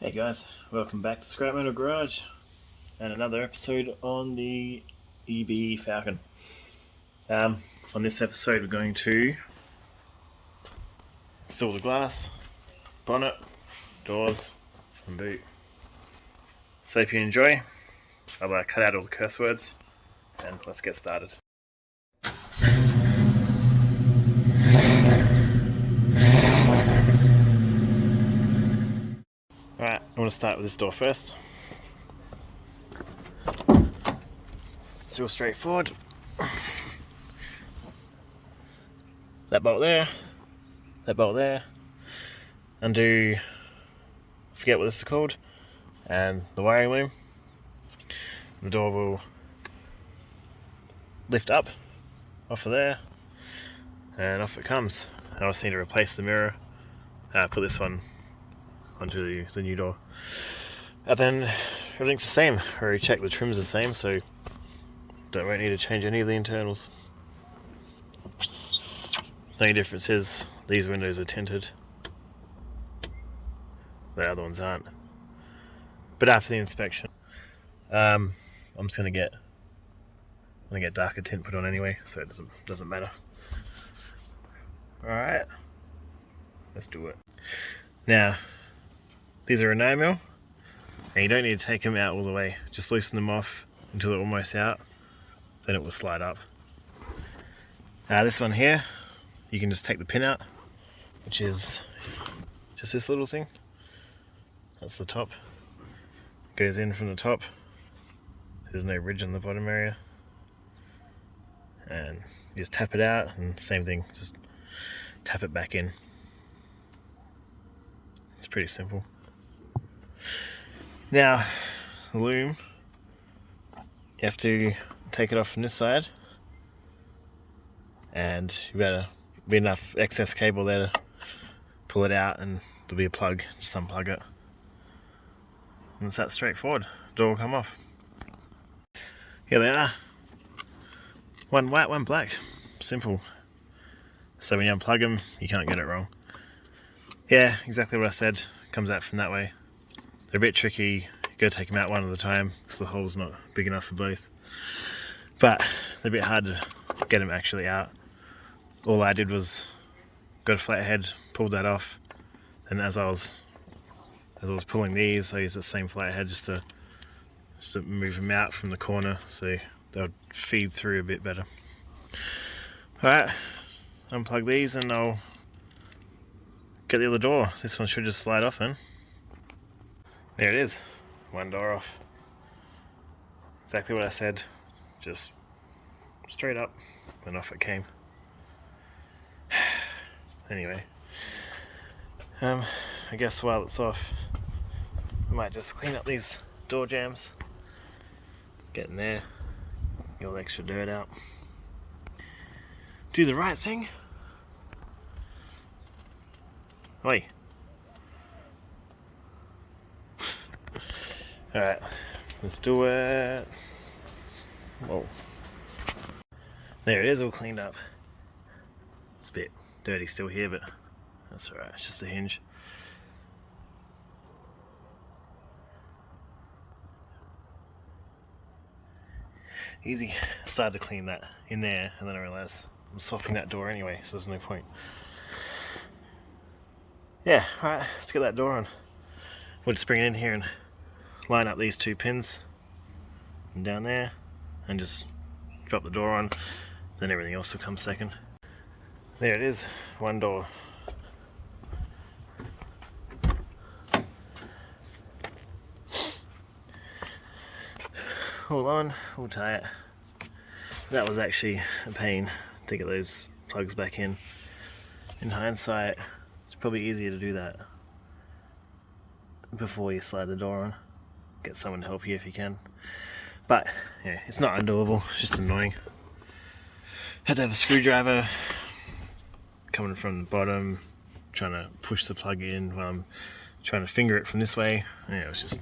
Hey guys, welcome back to Scrap Metal Garage and another episode on the EB Falcon. On this episode we're going to install the glass, bonnet, doors and boot. So if you enjoy, I'll cut out all the curse words and let's get started. Alright, I want to start with this door first. It's real straightforward. That bolt there, undo, I forget what this is called, and the wiring loom. The door will lift up off of there and off it comes. I also need to replace the mirror, put this one onto the new door, and then everything's the same. I already checked the trim's the same, so won't need to change any of the internals. The only difference is these windows are tinted, the other ones aren't. But after the inspection, I'm just gonna get darker tint put on anyway, so it doesn't matter. All right, let's do it. Now, these are a 9mm, and you don't need to take them out all the way. Just loosen them off until they're almost out, then it will slide up. This one here, you can just take the pin out, which is just this little thing. That's the top. Goes in from the top. There's no ridge on the bottom area. And you just tap it out, and same thing, just tap it back in. It's pretty simple. Now, the loom, you have to take it off from this side, and you better be enough excess cable there to pull it out, and there'll be a plug, just unplug it. And it's that straightforward. Door will come off. Here they are. One white, one black. Simple. So when you unplug them, you can't get it wrong. Yeah, exactly what I said. Comes out from that way. They're a bit tricky. You gotta take them out one at a time because the hole's not big enough for both. But they're a bit hard to get them actually out. All I did was got a flat head, pulled that off, and as I was pulling these, I used the same flat head just to move them out from the corner so they'll feed through a bit better. Alright, unplug these and I'll get the other door. This one should just slide off then. There it is, one door off. Exactly what I said, just straight up and off it came. Anyway, I guess while it's off, I might just clean up these door jambs. Get in there, get all the extra dirt out. Do the right thing. Oi. Alright, let's do it. Whoa. There it is, all cleaned up. It's a bit dirty still here, but that's alright, it's just the hinge. Easy. I started to clean that in there, and then I realised I'm softening that door anyway, so there's no point. Yeah, alright, let's get that door on. We'll just bring it in here and line up these two pins and down there, and just drop the door on, then everything else will come second. There it is, one door. All on, all tight. That was actually a pain to get those plugs back in. In hindsight, it's probably easier to do that before you slide the door on. Get someone to help you if you can. But yeah, it's not undoable, it's just annoying. Had to have a screwdriver coming from the bottom, trying to push the plug in while I'm trying to finger it from this way. Yeah, it was just,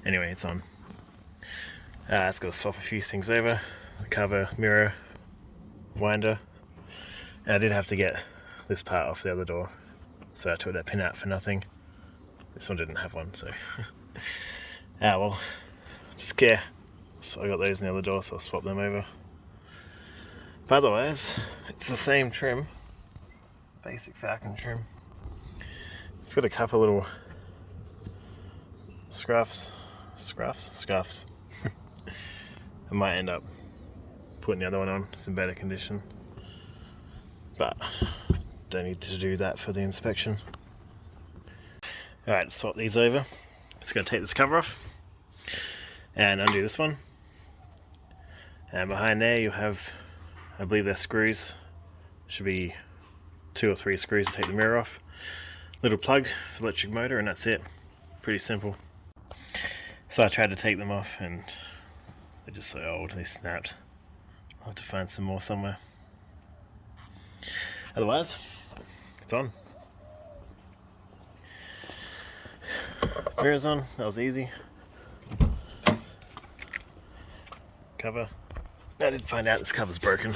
anyway, it's on. Let's go swap a few things over. Cover, mirror, winder. And I did have to get this part off the other door, so I took that pin out for nothing. This one didn't have one, so ah well, just care. So I got those in the other door, so I'll swap them over. But otherwise, it's the same trim, basic Falcon trim. It's got a couple little scuffs. I might end up putting the other one on, it's in better condition, but don't need to do that for the inspection. Alright, swap these over. Just going to take this cover off and undo this one, and behind there you have, I believe they're screws, should be 2 or 3 screws to take the mirror off, little plug for electric motor, and that's it. Pretty simple. So I tried to take them off and they're just so old, they snapped. I'll have to find some more somewhere. Otherwise, it's on. Mirrors on, that was easy. Cover. I did find out this cover's broken.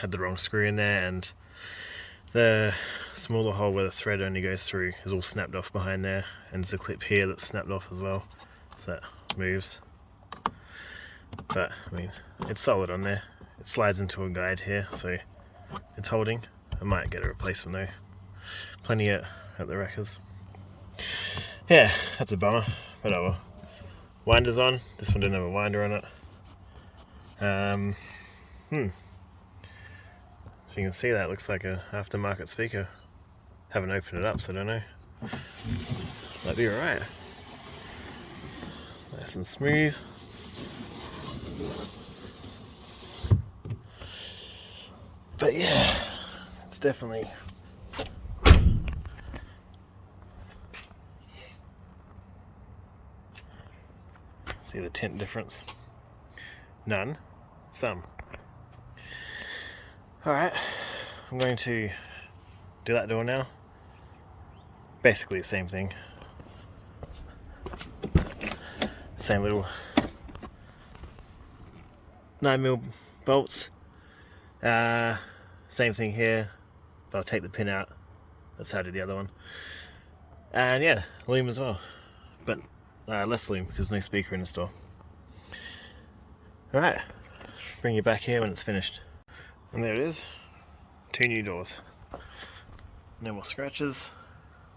Had the wrong screw in there, and the smaller hole where the thread only goes through is all snapped off behind there, and there's a clip here that's snapped off as well, so that moves. But I mean, it's solid on there. It slides into a guide here, so it's holding. I might get a replacement though. Plenty at the wreckers. Yeah, that's a bummer, but oh well. Winder's on. This one didn't have a winder on it. If you can see, that looks like a aftermarket speaker. Haven't opened it up, so I don't know. Might be alright. Nice and smooth. But yeah, it's definitely see the tint difference. None, some. Alright, I'm going to do that door now. Basically the same thing. Same little 9mm bolts. Same thing here, but I'll take the pin out. That's how I did the other one. And yeah, loom as well, but less loom because no speaker in the store. Alright, bring you back here when it's finished. And there it is, 2 new doors. No more scratches,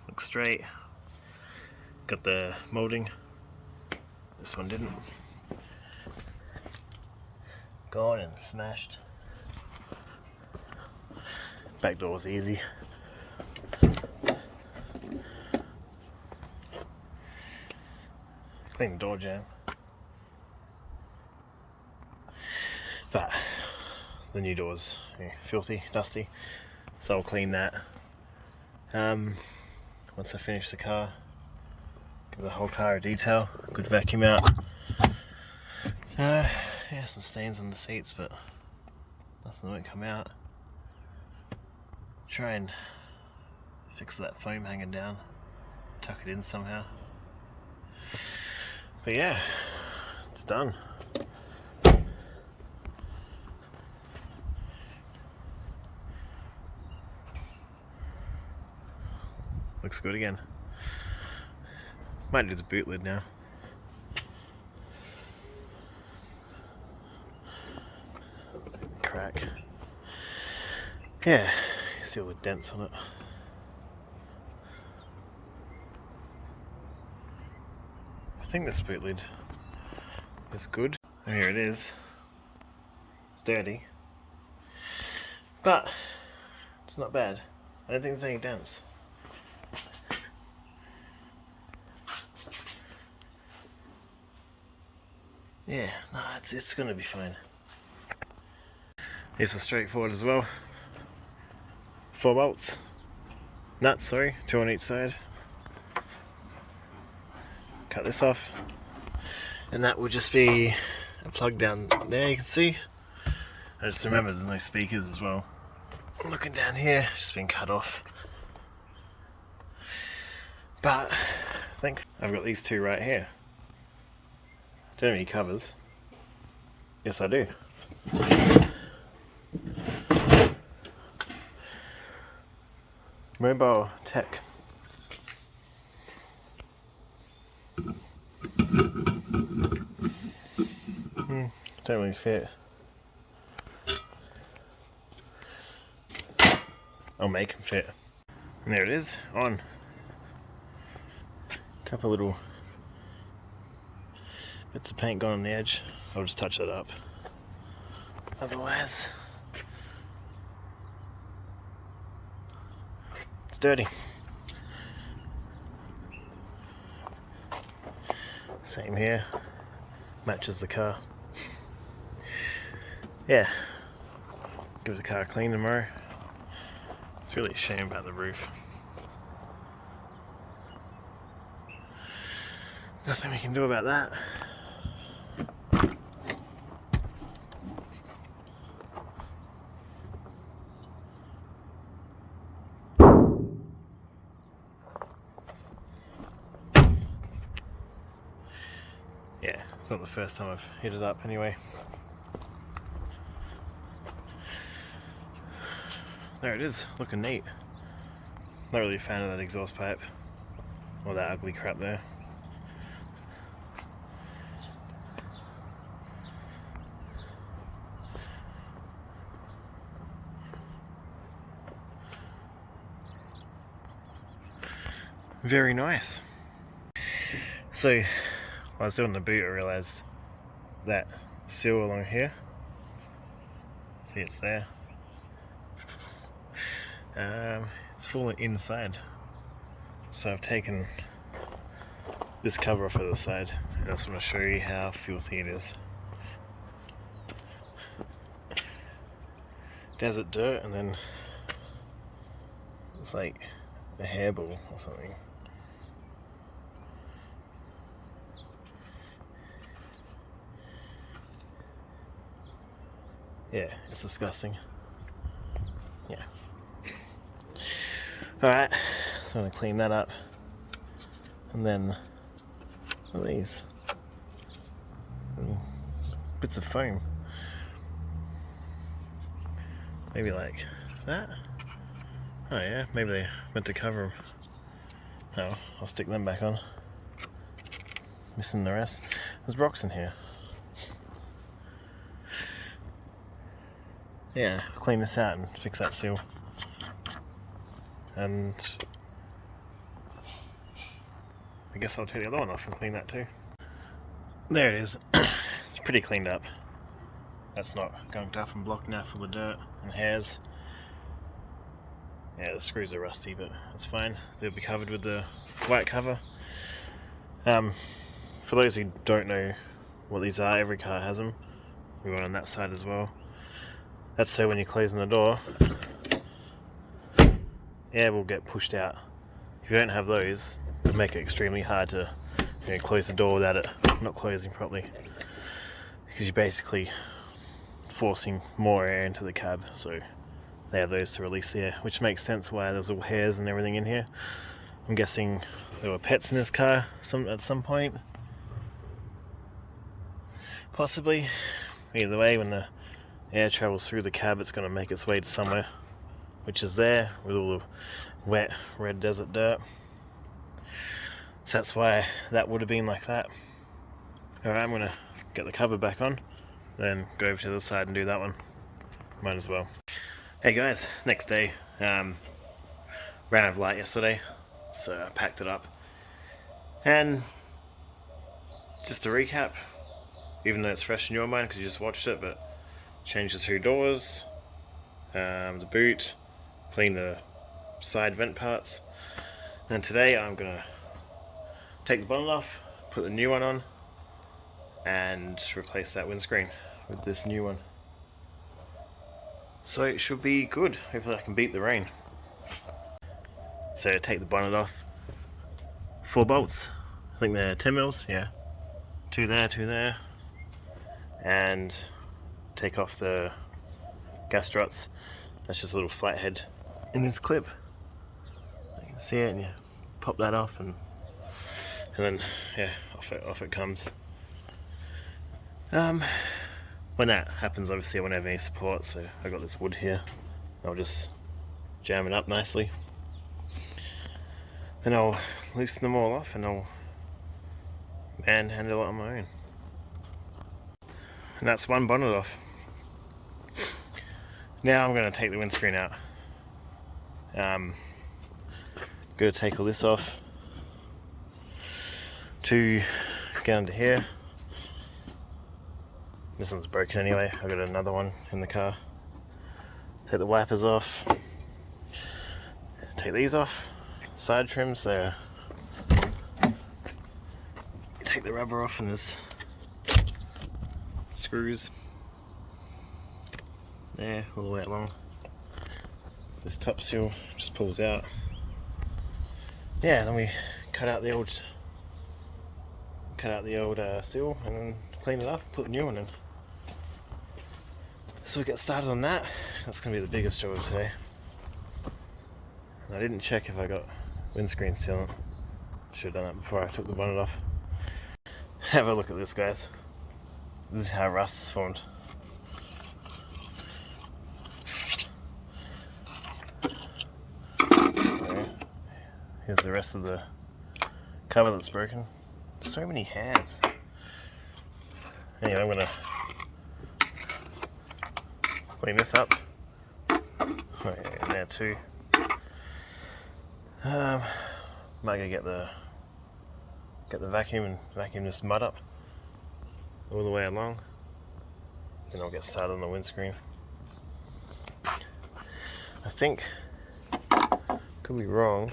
looks straight. Got the moulding, this one didn't. Gone and smashed. Back door was easy. Clean the door jamb. But the new door's filthy, dusty, so I'll clean that. Once I finish the car, give the whole car a detail, good vacuum out. Yeah, some stains on the seats, but nothing won't come out. Try and fix that foam hanging down, tuck it in somehow. But yeah, it's done. Looks good again. Might do the boot lid now. Crack. Yeah, you see all the dents on it. I think this boot lid is good. And here it is. It's dirty, but it's not bad. I don't think there's any dents. Yeah, no, it's gonna be fine. These are straightforward as well. 4 bolts. Nuts, sorry, 2 on each side. Cut this off. And that will just be a plug down there, you can see. I just remember there's no speakers as well. I'm looking down here, it's just been cut off. But I think I've got these 2 right here. Don't have any covers. Yes, I do. Mobile Tech. don't really fit. I'll make them fit. And there it is, on. Couple little bits of paint gone on the edge. I'll just touch that up. Otherwise, it's dirty. Same here, matches the car. Yeah, give the car a clean tomorrow. It's really a shame about the roof. Nothing we can do about that. Yeah, it's not the first time I've hit it up anyway. There it is, looking neat. Not really a fan of that exhaust pipe or that ugly crap there. Very nice. So, while I was doing the boot, I realised that seal along here, see it's there, it's fallen inside. So I've taken this cover off of the side, and I just want to show you how filthy it is. Desert dirt, and then it's like a hairball or something. Yeah, it's disgusting. Yeah. Alright, so I'm going to clean that up. And then, what are these? Little bits of foam. Maybe like that? Oh yeah, maybe they meant to cover them. Oh, I'll stick them back on. Missing the rest. There's rocks in here. Yeah, clean this out and fix that seal. And I guess I'll take the other one off and clean that too. There it is. It's pretty cleaned up. That's not gunked up and blocked now full of dirt and hairs. Yeah, the screws are rusty, but that's fine. They'll be covered with the white cover. For those who don't know what these are, every car has them. We want on that side as well. That's so when you're closing the door, air will get pushed out. If you don't have those, it'll make it extremely hard to close the door without it not closing properly. Because you're basically forcing more air into the cab, so they have those to release the air, which makes sense why there's all hairs and everything in here. I'm guessing there were pets in this car at some point. Possibly. Either way, when the air travels through the cab, it's going to make its way to somewhere, which is there with all the wet red desert dirt. So that's why that would have been like that. Alright, I'm going to get the cover back on, then go over to the side and do that one. Might as well. Hey guys, next day. Ran out of light yesterday, so I packed it up. And just to recap, even though it's fresh in your mind because you just watched it, but change the 2 doors, the boot, clean the side vent parts. And today I'm gonna take the bonnet off, put the new one on, and replace that windscreen with this new one. So it should be good. Hopefully I can beat the rain. So take the bonnet off. 4 bolts. I think they're 10 mils, yeah. 2 there, 2 there. And take off the gas struts. That's just a little flathead in this clip. You can see it, and you pop that off, and then yeah, off it comes. When that happens, obviously I won't have any support, so I got this wood here. I'll just jam it up nicely. Then I'll loosen them all off, and I'll manhandle it on my own. And that's one bonnet off. Now I'm going to take the windscreen out. Got to take all this off to get under here. This one's broken anyway. I've got another one in the car. Take the wipers off. Take these off. Side trims there. Take the rubber off and there's screws there all the way along. This top seal just pulls out. Yeah, then we cut out the old seal and then clean it up, put the new one in. So we get started on that. That's gonna be the biggest job of today. And I didn't check if I got windscreen sealant. Should have done that before I took the bonnet off. Have a look at this, guys. This is how rust is formed. Okay. Here's the rest of the cover that's broken. So many hairs. Anyway, I'm gonna clean this up. Oh, yeah, there too. Might go get the vacuum and vacuum this mud up all the way along. Then I'll get started on the windscreen. I think, could be wrong.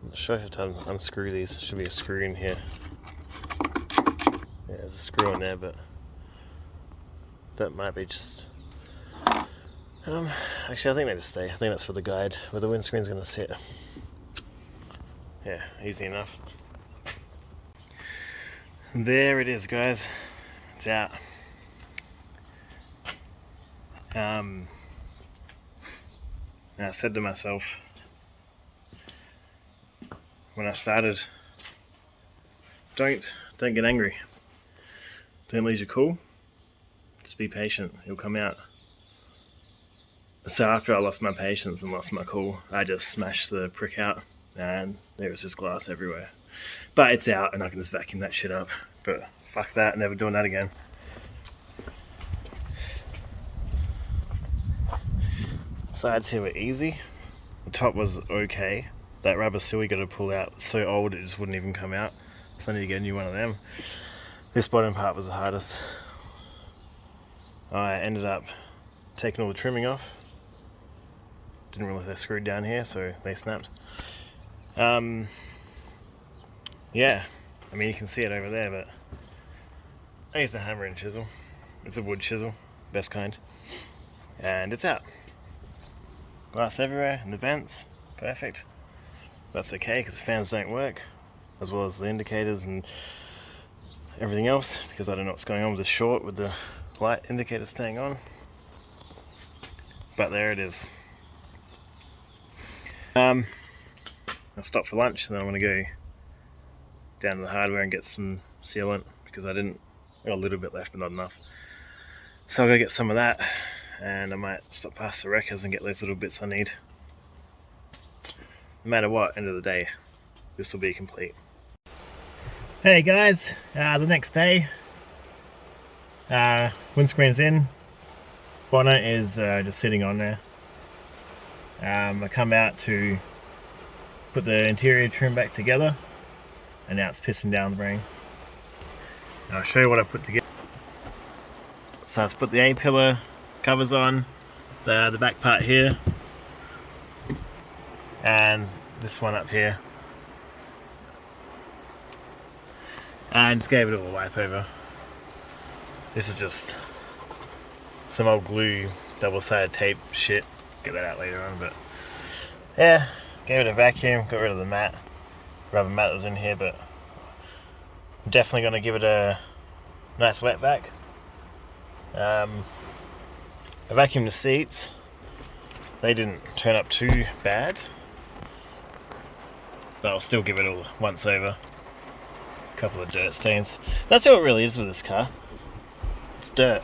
I'm not sure if I have to unscrew these. There should be a screw in here. Yeah, there's a screw in there, but that might be just. Actually, I think they just stay. I think that's for the guide where the windscreen's going to sit. Yeah, easy enough. There it is, guys. It's out. And I said to myself when I started, don't get angry. Don't lose your cool. Just be patient. It'll come out. So after I lost my patience and lost my cool, I just smashed the prick out and there was just glass everywhere. But it's out and I can just vacuum that shit up. But fuck that, never doing that again. Sides here were easy. The top was okay. That rubber seal we got to pull out, so old it just wouldn't even come out. So I need to get a new one of them. This bottom part was the hardest. I ended up taking all the trimming off. Didn't realize they screwed down here, so they snapped. Yeah, I mean you can see it over there, but I used a hammer and chisel. It's a wood chisel, best kind. And it's out. Glass everywhere in the vents, perfect. That's okay because the fans don't work, as well as the indicators and everything else, because I don't know what's going on with the short with the light indicator staying on. But there it is. I'll stop for lunch and then I'm going to go down to the hardware and get some sealant because I got a little bit left but not enough. So I'll go get some of that and I might stop past the wreckers and get those little bits I need. No matter what, end of the day, this will be complete. Hey guys, the next day, windscreen's in, bonnet is just sitting on there. I come out to put the interior trim back together and now it's pissing down the brain. I'll show you what I put together. So I've put the A-pillar covers on, the back part here, and this one up here. And just gave it all a wipe over. This is just some old glue, double-sided tape shit. Get that out later on, but yeah, gave it a vacuum, got rid of the mat, rubber mat that was in here, but I'm definitely going to give it a nice wet vac. I vacuumed the seats. They didn't turn up too bad, but I'll still give it all once over. A couple of dirt stains. That's all it really is with this car. It's dirt.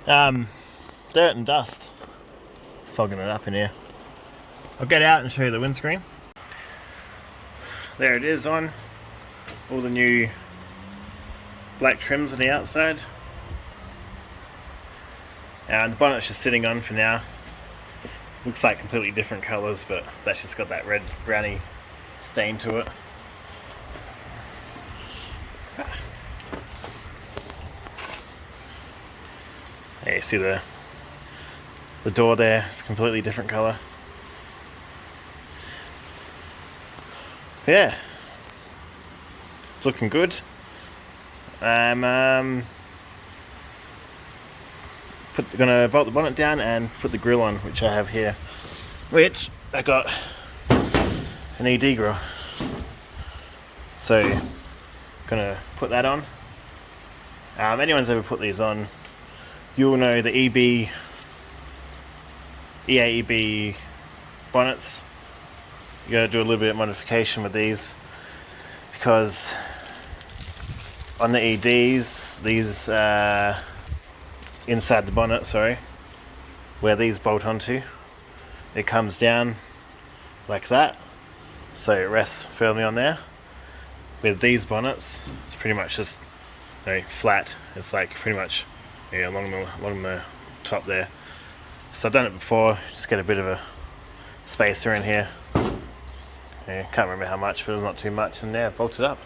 Dirt and dust. Fogging it up in here. I'll get out and show you the windscreen. there it is on. All the new black trims on the outside. And the bonnet's just sitting on for now. Looks like completely different colours, but that's just got that red brownie stain to it. There you see the door there, it's a completely different colour. Yeah, it's looking good. I'm gonna bolt the bonnet down and put the grill on, which I have here, which I got an ED grill. So gonna put that on. Anyone's ever put these on, you'll know the EAEB bonnets. You gotta do a little bit of modification with these, because on the EDs, these inside the bonnet, sorry, where these bolt onto, it comes down like that, so it rests firmly on there. With these bonnets, it's pretty much just flat. It's like pretty much along the top there. So I've done it before, just get a bit of a spacer in here. Can't remember how much, but it was not too much, and yeah, bolted up.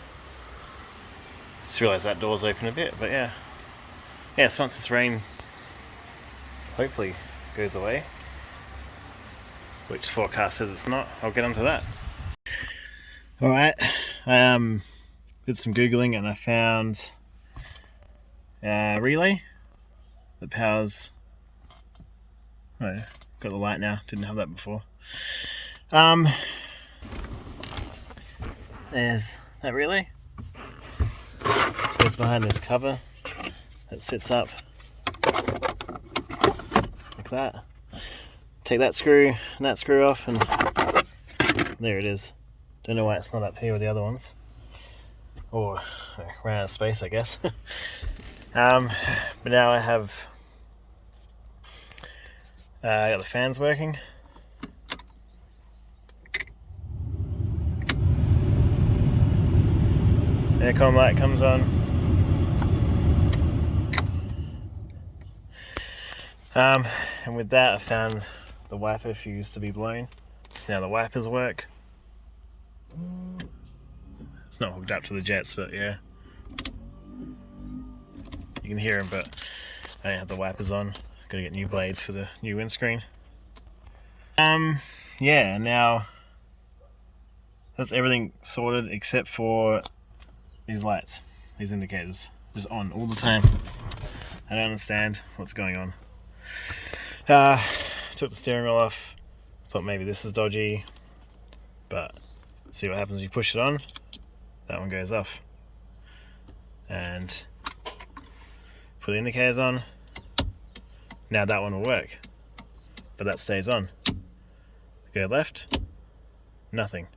Just realised that door's open a bit, but yeah. Yeah, so once this rain hopefully goes away, which the forecast says it's not, I'll get onto that. Alright, I did some Googling and I found a relay that powers... Oh, got the light now, didn't have that before. There's that relay. It goes behind this cover that sits up like that. Take that screw and that screw off, and there it is. Don't know why it's not up here with the other ones, or ran out of space, I guess. But now I have got the fans working. Aircon light comes on. And with that I found the wiper fuse to be blown. So now the wipers work. It's not hooked up to the jets, but yeah. You can hear them, but I don't have the wipers on. Gotta get new blades for the new windscreen. Yeah, now that's everything sorted except for these lights, these indicators, just on all the time. I don't understand what's going on. Took the steering wheel off, thought maybe this is dodgy, but see what happens. You push it on, that one goes off, and put the indicators on, now that one will work, but that stays on. Go left, nothing.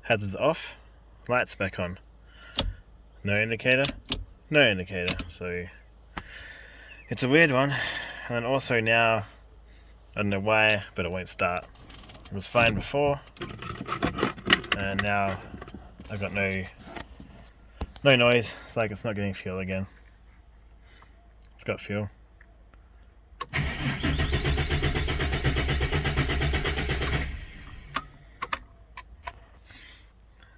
Hazards off, lights back on. No indicator, no indicator. So it's a weird one. And then also now, I don't know why, but it won't start. It was fine before, and now I've got no noise. It's like it's not getting fuel again. It's got fuel.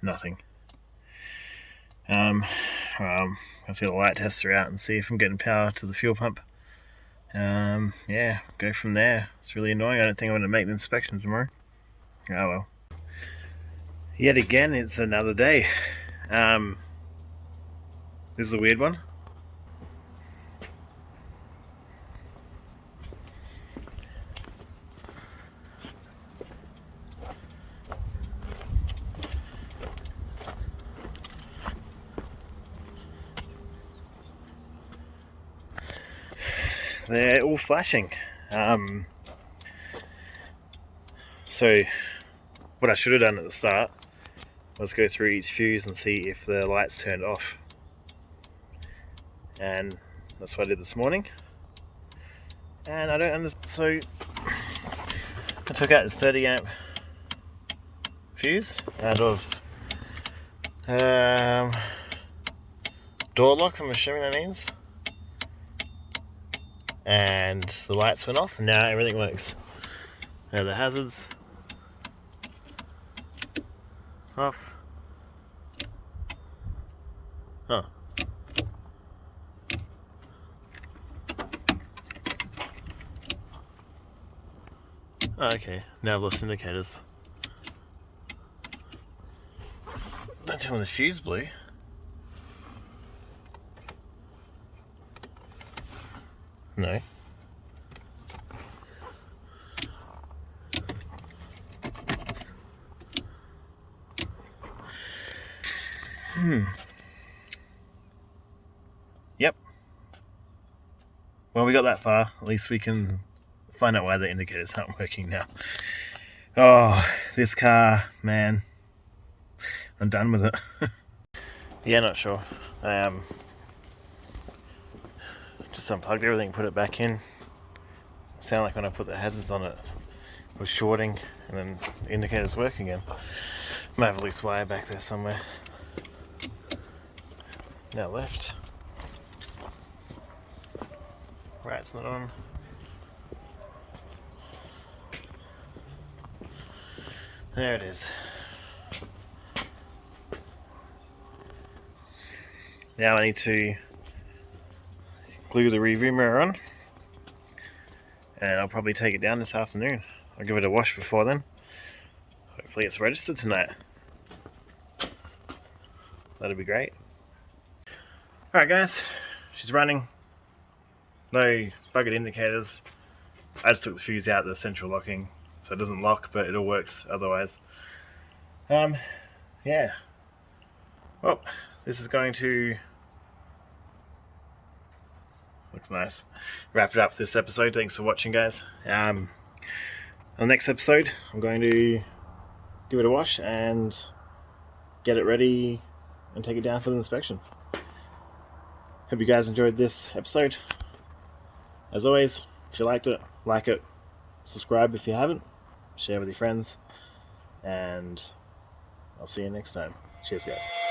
Nothing. I'll see the light tester out and see if I'm getting power to the fuel pump. Yeah, go from there. It's really annoying. I don't think I'm going to make the inspection tomorrow. Oh well. Yet again, it's another day. This is a weird one. They're all flashing. So what I should have done at the start was go through each fuse and see if the lights turned off, and that's what I did this morning. And I don't understand. So I took out this 30 amp fuse out of door lock, I'm assuming that means. And the lights went off and now everything works. Now the hazards off. Huh. Oh, okay, now I've lost indicators. Don't tell me the fuse blew. No. Yep. Well, we got that far. At least we can find out why the indicators aren't working now. Oh, this car, man. I'm done with it. Yeah, not sure. Just unplugged everything, put it back in. Sound like when I put the hazards on it was shorting, and then the indicators work again. Might have a loose wire back there somewhere. Now left. Right, it's not on. There it is. Now I need to glue the rearview mirror on, and I'll probably take it down this afternoon. I'll give it a wash before then. Hopefully it's registered tonight. That'd be great. Alright guys, she's running. No buggered indicators. I just took the fuse out, the central locking, so it doesn't lock, but it all works otherwise. Yeah. Well, this is going to... looks nice. Wrap it up for this episode. Thanks for watching, guys. On the next episode, I'm going to give it a wash and get it ready and take it down for the inspection. Hope you guys enjoyed this episode. As always, if you liked it, like it, subscribe if you haven't, share with your friends, and I'll see you next time. Cheers, guys.